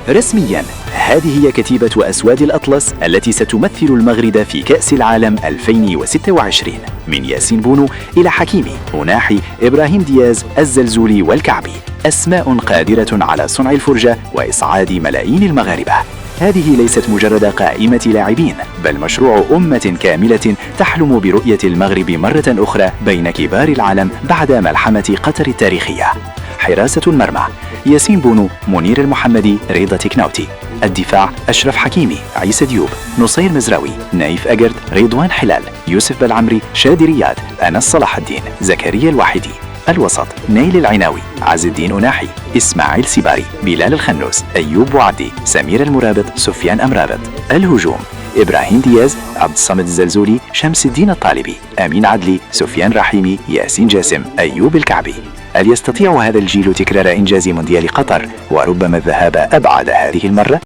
رسمياً هذه هي كتيبة أسواد الأطلس التي ستمثل المغرب في كأس العالم 2026، من ياسين بونو إلى حكيمي، أناحي، إبراهيم دياز، الزلزولي والكعبي، أسماء قادرة على صنع الفرجة وإسعاد ملايين المغاربة. هذه ليست مجرد قائمة لاعبين، بل مشروع أمة كاملة تحلم برؤية المغرب مرة أخرى بين كبار العالم بعد ملحمة قطر التاريخية. حراسة المرمى: ياسين بونو، منير المحمدي، رضا تكناوتي. الدفاع: أشرف حكيمي، عيسى ديوب، نصير مزراوي، نايف أجرد، رضوان حلال، يوسف بلعمري، شادي رياض، أنس صلاح الدين، زكريا الواحدي. الوسط: نيل العناوي، عز الدين أناحي، إسماعيل سيباري، بلال الخنوس، أيوب بوعدي، سمير المرابط، سفيان أمرابط. الهجوم: إبراهيم دياز، عبد الصمد الزلزولي، شمس الدين الطالبي، أمين عدلي، سفيان رحيمي، ياسين جاسم، أيوب الكعبي. هل يستطيع هذا الجيل تكرار إنجاز مونديال قطر وربما الذهاب أبعد هذه المرة؟